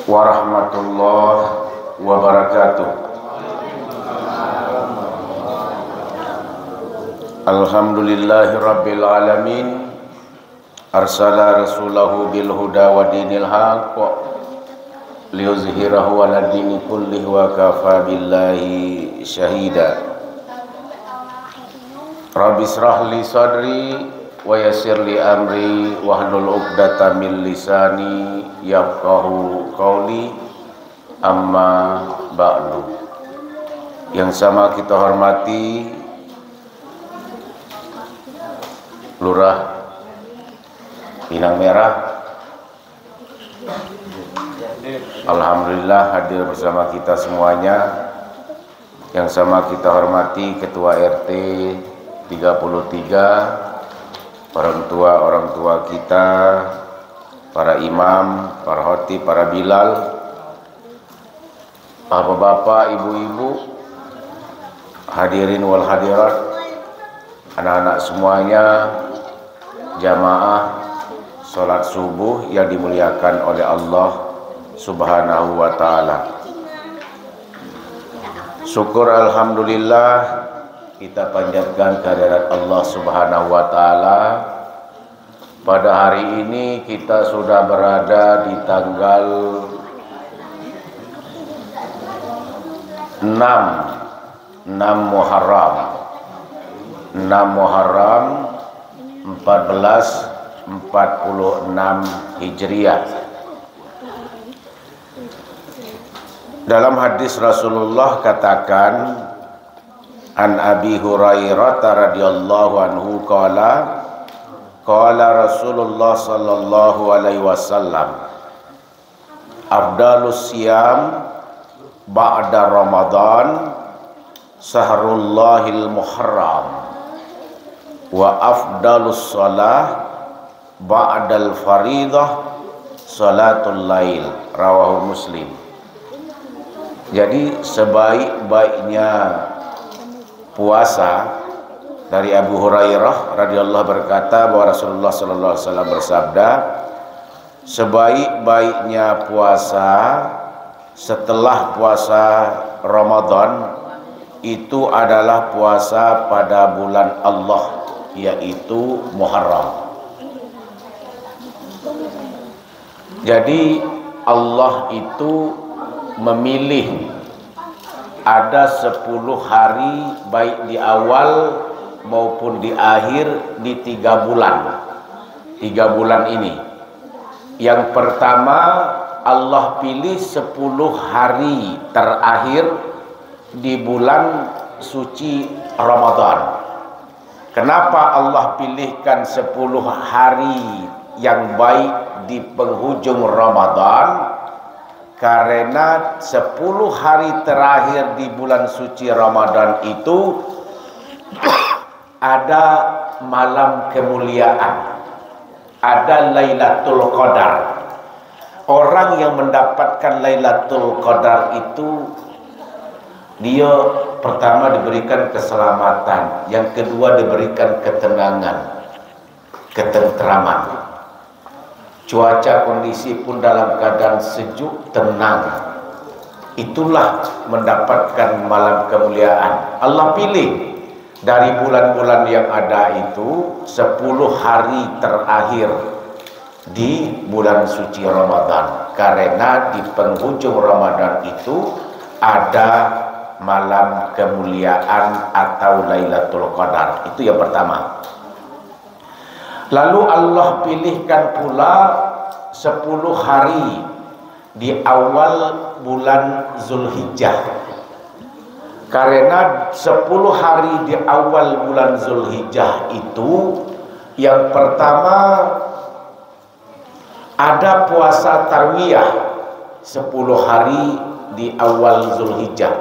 warahmatullahi wabarakatuh. Alhamdulillahi rabbil alamin, arsala rasulahu bil huda wa dinil haqq liyuzhirahu ala dini kullih wa kafa billahi syahida. Rabbi israh li sadri wa yassir li amri wahlul 'uqdatam min lisani yafqahu qawli, amma ba'du. Yang sama kita hormati Lurah Pinang Merah, alhamdulillah hadir bersama kita semuanya. Yang sama kita hormati Ketua RT 33, orang tua kita, para imam, para khotib, para bilal, bapak-bapak, ibu-ibu, hadirin wal hadirat, anak-anak semuanya, jamaah sholat subuh yang dimuliakan oleh Allah Subhanahu wa ta'ala. Syukur alhamdulillah kita panjatkan kehadirat Allah Subhanahu wa ta'ala. Pada hari ini kita sudah berada di tanggal 6 Muharram 1446 Hijriah. Dalam hadis Rasulullah katakan, an Abi Hurairah radhiyallahu anhu qala Rasulullah sallallahu alaihi wasallam, afdalus siyam ba'da Ramadan sahrullahil muharram wa afdalus shalah ba'dal faridah salatul lail, rawahu Muslim. Jadi sebaik-baiknya puasa, dari Abu Hurairah radhiyallahu berkata bahwa Rasulullah sallallahu alaihi wasallam bersabda, sebaik-baiknya puasa setelah puasa Ramadan itu adalah puasa pada bulan Allah, yaitu Muharram. Jadi Allah itu memilih ada 10 hari baik di awal maupun di akhir di 3 bulan. 3 bulan ini. Yang pertama, Allah pilih 10 hari terakhir di bulan suci Ramadan. Kenapa Allah pilihkan 10 hari yang baik di penghujung Ramadan? Karena 10 hari terakhir di bulan suci Ramadan itu ada malam kemuliaan, ada Lailatul Qadar. Orang yang mendapatkan Lailatul Qadar itu, dia pertama diberikan keselamatan, yang kedua diberikan ketenangan, ketentraman. Cuaca kondisi pun dalam keadaan sejuk, tenang. Itulah mendapatkan malam kemuliaan. Allah pilih dari bulan-bulan yang ada itu 10 hari terakhir di bulan suci Ramadan. Karena di penghujung Ramadan itu ada malam kemuliaan atau Lailatul Qadar. Itu yang pertama. Lalu Allah pilihkan pula 10 hari di awal bulan Zulhijjah. Karena 10 hari di awal bulan Zulhijjah itu, yang pertama ada puasa tarwiyah 10 hari di awal Zulhijjah.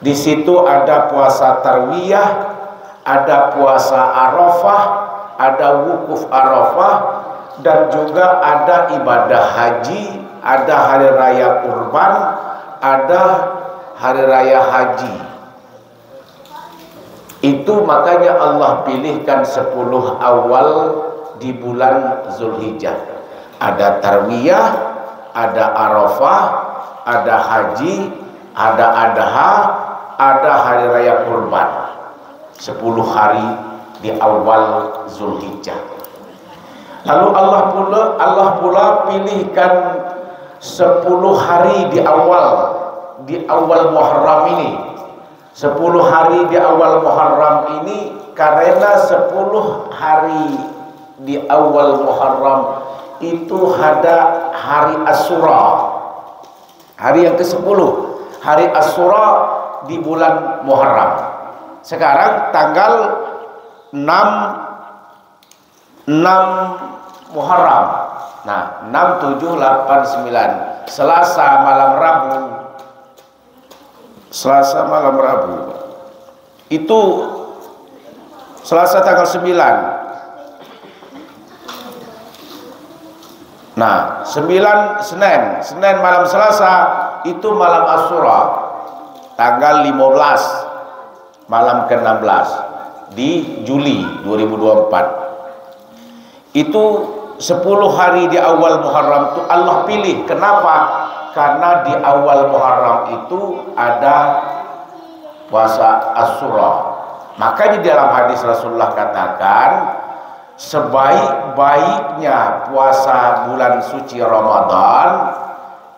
Di situ ada puasa tarwiyah, ada puasa Arafah, ada wukuf Arafah, dan juga ada ibadah haji, ada hari raya kurban, ada hari raya haji. Itu makanya Allah pilihkan 10 awal di bulan Zulhijjah. Ada tarwiyah, ada Arafah, ada haji, ada adha, ada hari raya kurban. 10 hari di awal Zulhijjah. Lalu Allah pula pilihkan 10 hari di awal Muharram ini. 10 hari di awal Muharram ini karena 10 hari di awal Muharram itu ada hari Asyura. Hari yang ke-10, hari Asyura di bulan Muharram. Sekarang tanggal 6 Muharram. Nah, 6, 7, 8, 9. Selasa malam Rabu. Itu Selasa tanggal 9. Nah, 9 Senin malam Selasa itu malam Asyura. Tanggal 15 malam ke-16 di Juli 2024. Itu 10 hari di awal Muharram itu Allah pilih. Kenapa? Karena di awal Muharram itu ada puasa Asyura. Makanya di dalam hadis Rasulullah katakan, sebaik-baiknya puasa bulan suci Ramadan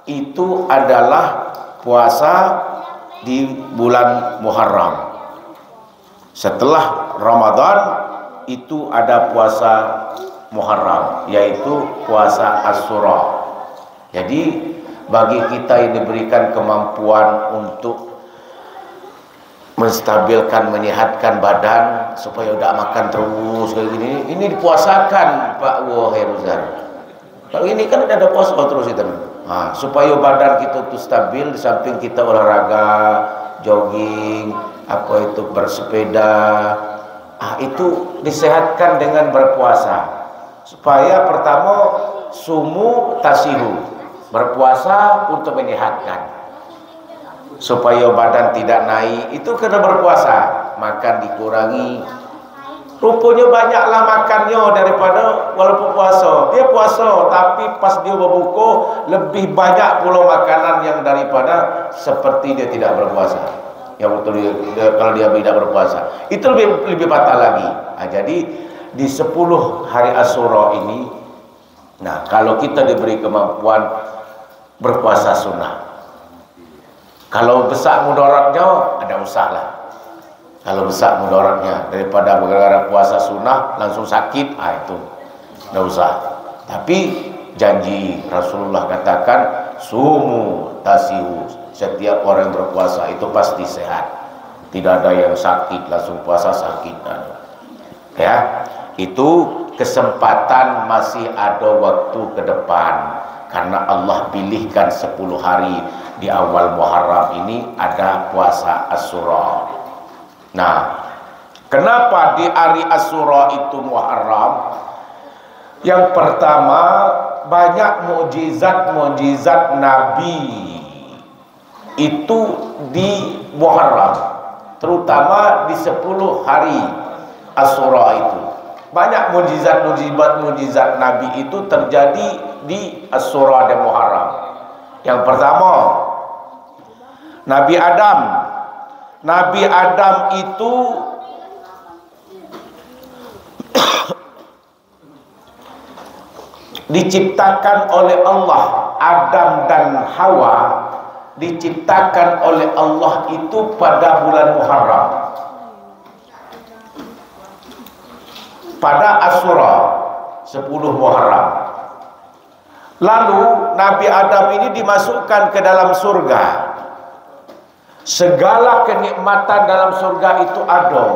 itu adalah puasa di bulan Muharram. Setelah Ramadan itu ada puasa Muharram, yaitu puasa Asyura. Jadi bagi kita yang diberikan kemampuan untuk menstabilkan, menyehatkan badan supaya udah makan terus kayak gini, ini dipuasakan Pak Waheruzan. Kalau ini kan ada puasa terus itu. Nah, supaya badan kita tuh stabil, di samping kita olahraga, jogging, apa itu bersepeda, itu disehatkan dengan berpuasa. Supaya pertama sumu tasihu, berpuasa untuk menyehatkan. Supaya badan tidak naik, itu kena berpuasa. Makan dikurangi. Rupanya banyaklah makannya daripada walaupun puasa. Dia puasa, tapi pas dia berbuka lebih banyak pula makanan yang daripada seperti dia tidak berpuasa. Yang betul kalau dia tidak berpuasa, itu lebih batal lagi. Nah, jadi di 10 hari Asyura ini, nah kalau kita diberi kemampuan berpuasa sunnah. Kalau besar mudaratnya ada usahlah. Kalau besar mudaratnya daripada gara-gara puasa sunnah langsung sakit, itu tidak usah. Tapi janji Rasulullah katakan sumu tasihu, setiap orang yang berpuasa itu pasti sehat. Tidak ada yang sakit langsung puasa sakit. Ya, itu kesempatan masih ada waktu ke depan. Karena Allah pilihkan 10 hari di awal Muharram ini ada puasa Asyura. Nah, kenapa di hari Asyura itu Muharram? Yang pertama, banyak mukjizat Nabi itu di Muharram, terutama di 10 hari Asyura itu. Banyak mukjizat Nabi itu terjadi di Asyura dan Muharram. Yang pertama, Nabi Adam itu diciptakan oleh Allah. Adam dan Hawa diciptakan oleh Allah itu pada bulan Muharram, pada Asyura 10 Muharram. Lalu Nabi Adam ini dimasukkan ke dalam surga. Segala kenikmatan dalam surga itu ada.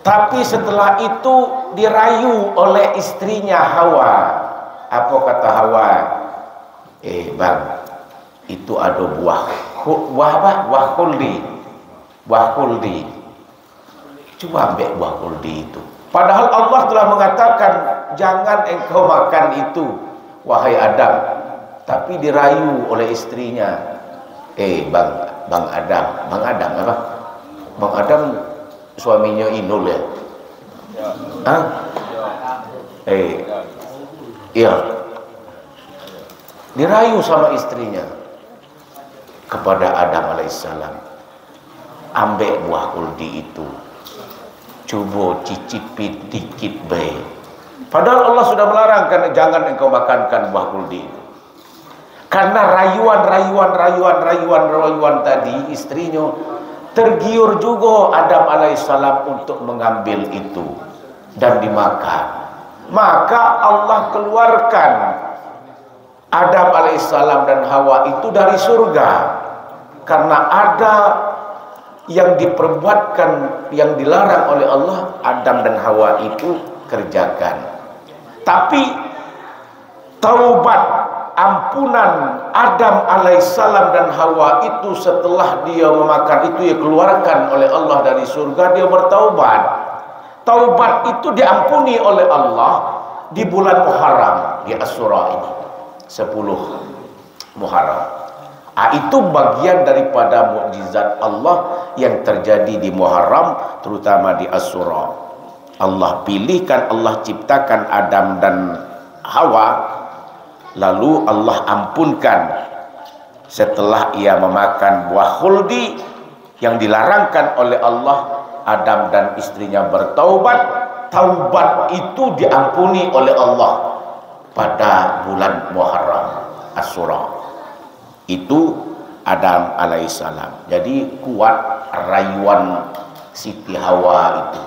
Tapi setelah itu dirayu oleh istrinya Hawa. Apa kata Hawa? Bang, itu ada buah apa? Buah kuldi. Coba ambil buah kuldi itu. Padahal Allah telah mengatakan jangan engkau makan itu, wahai Adam. Tapi dirayu oleh istrinya. Bang Adam apa? Bang Adam suaminya Inul ya? Iya. dirayu sama istrinya kepada Adam alaihissalam, ambil buah kuldi itu, coba cicipi dikit baik. Padahal Allah sudah melarang, jangan engkau makankan buah kuldi itu. Karena rayuan tadi istrinya tergiur juga Adam alaihissalam untuk mengambil itu dan dimakan. Maka Allah keluarkan Adam alaihissalam dan Hawa itu dari surga karena ada yang diperbuatkan, yang dilarang oleh Allah, Adam dan Hawa itu kerjakan. Tapi taubat, ampunan Adam alaihissalam dan Hawa itu setelah dia memakan itu, ya keluarkan oleh Allah dari surga, dia bertaubat. Taubat itu diampuni oleh Allah di bulan Muharram, di Asyura ini, 10 Muharram. Itu bagian daripada mukjizat Allah yang terjadi di Muharram, terutama di Asyura. Allah pilihkan, Allah ciptakan Adam dan Hawa, lalu Allah ampunkan setelah ia memakan buah khuldi yang dilarangkan oleh Allah. Adam dan istrinya bertaubat, taubat itu diampuni oleh Allah pada bulan Muharram, Asyura. Itu Adam alaihissalam. Jadi kuat rayuan Siti Hawa itu.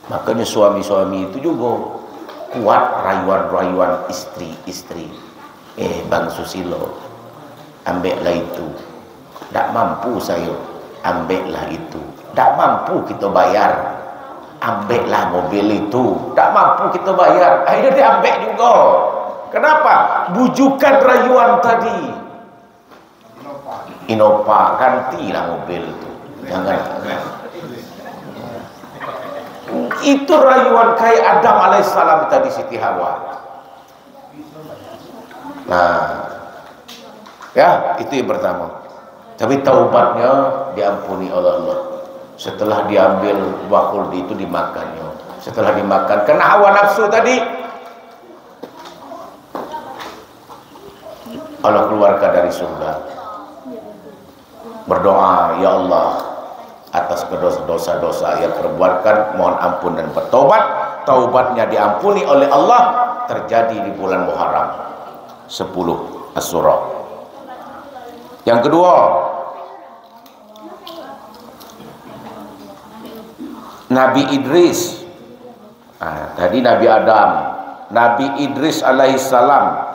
Makanya suami-suami itu juga kuat rayuan-rayuan istri-istri. Bang Susilo, ambillah itu. Tak mampu saya, ambillah itu. Tak mampu kita bayar, ambillah mobil itu. Tak mampu kita bayar, akhirnya diambil juga. Kenapa? Bujukan rayuan tadi. Innova, gantilah mobil itu. Jangan. Itu rayuan kayak Adam alaihissalam tadi, Siti Hawa. Nah, ya itu yang pertama. Tapi taubatnya diampuni oleh Allah. Setelah diambil buah khuldi itu dimakannya. Setelah dimakan, karena hawa nafsu tadi, Allah keluarkan dari surga. Berdoa, ya Allah, atas dosa-dosa yang perbuatkan, mohon ampun dan bertobat. Taubatnya diampuni oleh Allah, terjadi di bulan Muharram 10 Asyura. Yang kedua, Nabi Idris. Tadi Nabi Adam, Nabi Idris alaihissalam,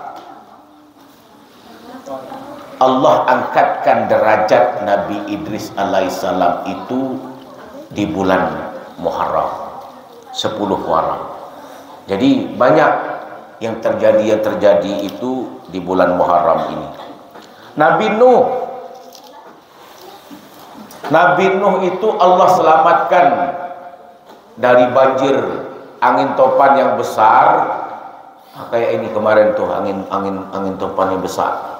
Allah angkatkan derajat Nabi Idris alaihissalam itu di bulan Muharram 10 Muharram. Jadi banyak yang terjadi itu di bulan Muharram ini. Nabi Nuh itu Allah selamatkan dari banjir, angin topan yang besar. Kayak ini kemarin tuh, angin topan yang besar.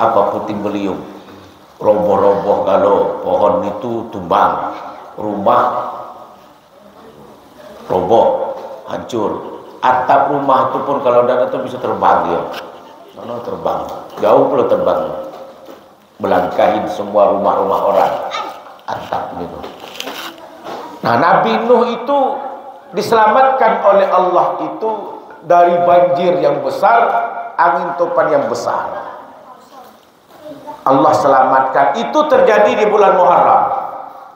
Apa puting beliung, roboh-roboh kalau pohon itu tumbang, rumah roboh, hancur. Atap rumah itu pun kalau ada itu bisa terbang dia. Mana terbang, jauh pula terbang, melangkahi semua rumah-rumah orang, atap gitu. Nah, Nabi Nuh itu diselamatkan oleh Allah itu dari banjir yang besar, angin topan yang besar. Allah selamatkan. Itu terjadi di bulan Muharram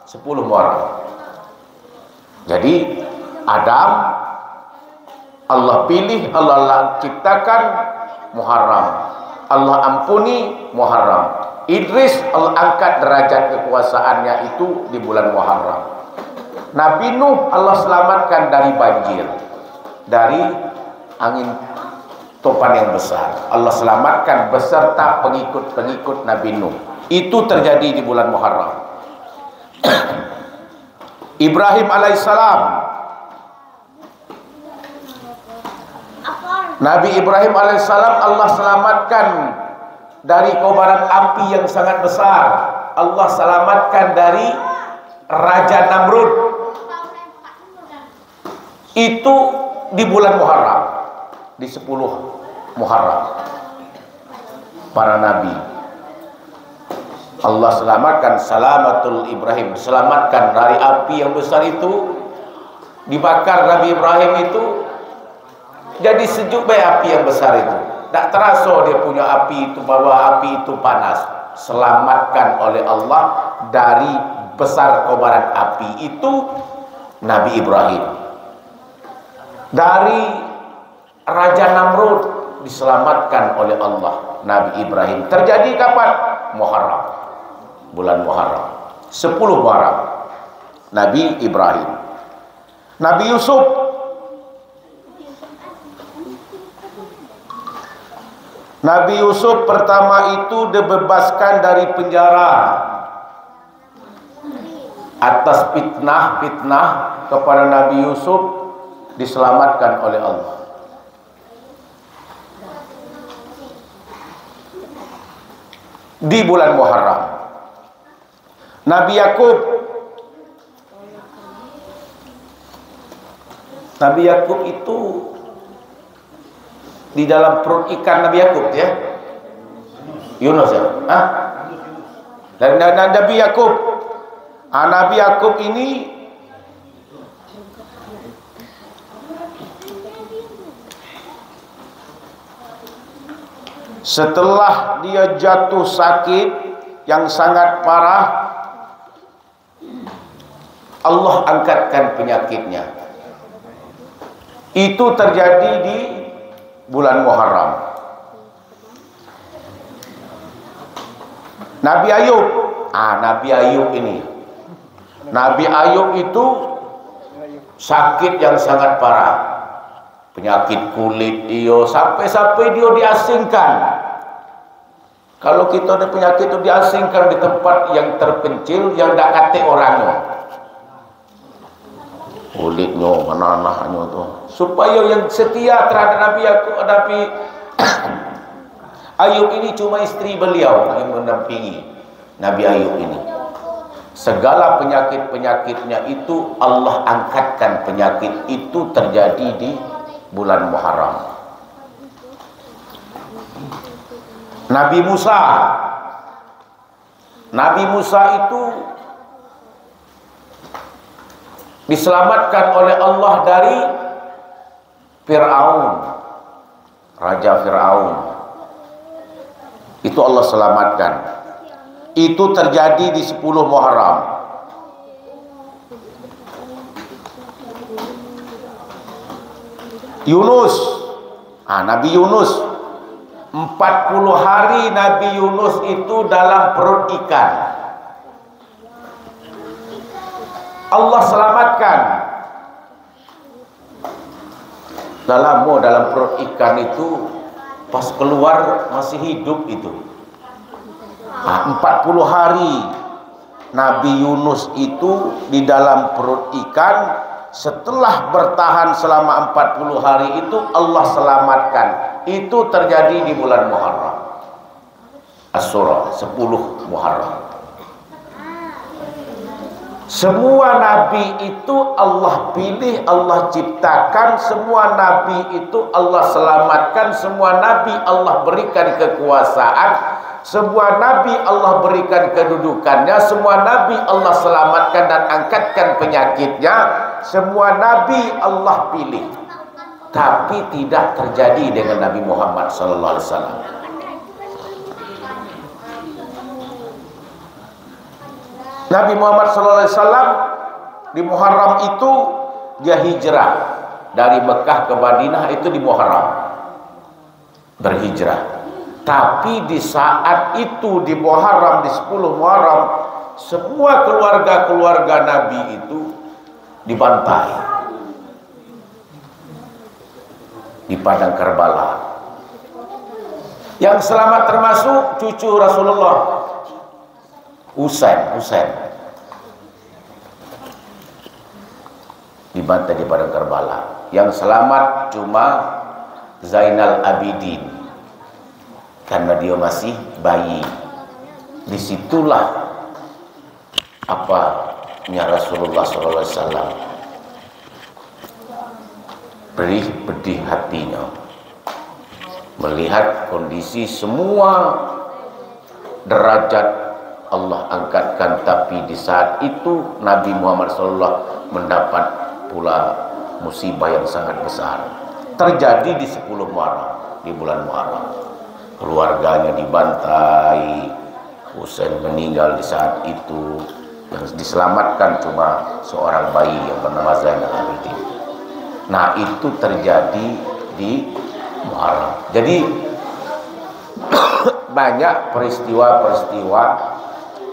10 Muharram. Jadi Adam Allah pilih, Allah ciptakan Muharram, Allah ampuni Muharram. Idris Allah angkat derajat kekuasaannya itu di bulan Muharram. Nabi Nuh Allah selamatkan dari banjir, dari angin topan yang besar. Allah selamatkan beserta pengikut-pengikut Nabi Nuh. Itu terjadi di bulan Muharram. Ibrahim alaihissalam, Nabi Ibrahim alaihissalam Allah selamatkan dari kobaran api yang sangat besar. Allah selamatkan dari Raja Namrud. Itu di bulan Muharram, di 10 Muharram. Para nabi Allah selamatkan, salamatul Ibrahim, selamatkan dari api yang besar itu. Dibakar Nabi Ibrahim itu, jadi sejuk baik api yang besar itu. Tak terasa dia punya api itu, bahwa api itu panas. Selamatkan oleh Allah dari besar kobaran api itu Nabi Ibrahim. Dari Raja Namrud diselamatkan oleh Allah Nabi Ibrahim. Terjadi kapan? Muharram, bulan Muharram, 10 Muharram. Nabi Ibrahim. Nabi Yusuf, Nabi Yusuf pertama itu dibebaskan dari penjara atas fitnah kepada Nabi Yusuf, diselamatkan oleh Allah. Di bulan Muharram. Nabi Yakub itu di dalam perut ikan Nabi Yakub, ya, Yunus, ya, dan Nabi Yakub, Nabi Yakub ini setelah dia jatuh sakit yang sangat parah, Allah angkatkan penyakitnya. Itu terjadi di bulan Muharram. Nabi Ayub, Nabi Ayub ini, Nabi Ayub itu sakit yang sangat parah, penyakit kulit dia, sampai dia diasingkan. Kalau kita ada penyakit itu diasingkan di tempat yang terpencil, yang tak kate orangnya, kulitnya, anak-anaknya tuh, supaya yang setia terhadap Nabi Ayub ini cuma istri beliau yang mendampingi Nabi Ayub ini. Segala penyakit-penyakitnya itu Allah angkatkan, penyakit itu terjadi di bulan Muharram. Nabi Musa itu diselamatkan oleh Allah dari Fir'aun, Raja Fir'aun. Itu Allah selamatkan. Itu terjadi di 10 Muharram. Yunus, Nabi Yunus, 40 hari Nabi Yunus itu dalam perut ikan. Allah selamatkan. Dalam perut ikan itu, pas keluar masih hidup itu. 40 hari Nabi Yunus itu di dalam perut ikan. Setelah bertahan selama 40 hari itu Allah selamatkan. Itu terjadi di bulan Muharram. As-Surah 10 Muharram. Semua nabi itu Allah pilih, Allah ciptakan. Semua nabi itu Allah selamatkan. Semua nabi Allah berikan kekuasaan. Semua nabi Allah berikan kedudukannya. Semua nabi Allah selamatkan dan angkatkan penyakitnya. Semua nabi Allah pilih. Tapi tidak terjadi dengan Nabi Muhammad SAW. Nabi Muhammad SAW di Muharram itu dia hijrah dari Mekah ke Madinah, itu di Muharram, berhijrah. Tapi di saat itu di Muharram, di 10 Muharram, semua keluarga-keluarga Nabi itu dibantai di padang Karbala. Yang selamat termasuk cucu Rasulullah, Husain dibantai di padang Karbala. Yang selamat cuma Zainal Abidin, karena dia masih bayi. Disitulah apanya Rasulullah SAW pedih hatinya. melihat kondisi semua derajat Allah angkatkan, tapi di saat itu Nabi Muhammad SAW mendapat pula musibah yang sangat besar. Terjadi di 10 Muharram, di bulan Muharram. Keluarganya dibantai, Husain meninggal di saat itu. Yang diselamatkan cuma seorang bayi yang bernama Zainal Abidin. Nah, itu terjadi di Muharram. Jadi banyak peristiwa-peristiwa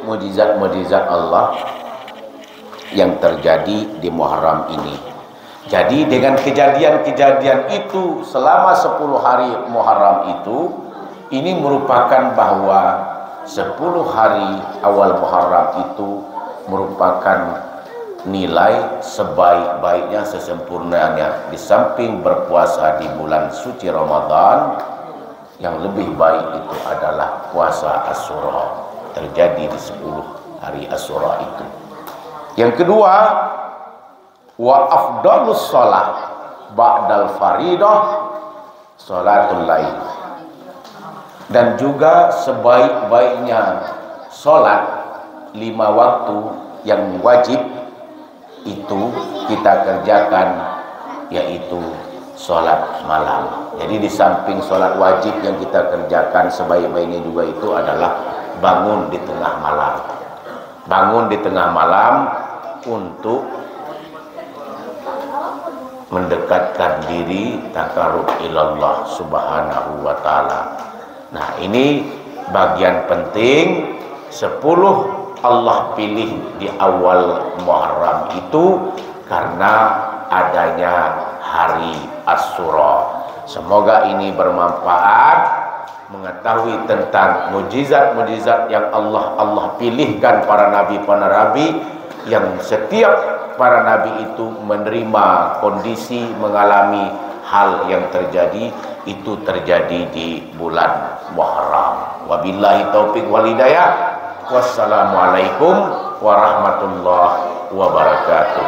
mujizat-mujizat Allah yang terjadi di Muharram ini. Jadi dengan kejadian-kejadian itu selama 10 hari Muharram itu, ini merupakan bahwa 10 hari awal Muharram itu merupakan nilai sebaik-baiknya, sesempurnanya. Di samping berpuasa di bulan suci Ramadan, yang lebih baik itu adalah puasa Asyura, terjadi di 10 hari Asyura itu. Yang kedua, wa afdalus shalah ba'dal faridah sholatul lail. Dan juga sebaik-baiknya sholat 5 waktu yang wajib itu kita kerjakan, yaitu sholat malam. Jadi di samping sholat wajib yang kita kerjakan, sebaik-baiknya juga itu adalah bangun di tengah malam. Bangun di tengah malam untuk mendekatkan diri takarrub ilallah subhanahu wa ta'ala. Nah, ini bagian penting. 10 Allah pilih di awal Muharram itu karena adanya hari Asyura. Semoga ini bermanfaat, mengetahui tentang mujizat-mujizat yang Allah pilihkan para nabi, yang setiap para nabi itu menerima kondisi, mengalami hal yang terjadi, itu terjadi di bulan Muharram. Wabillahi taufiq wal hidayah. Wassalamualaikum warahmatullahi wabarakatuh.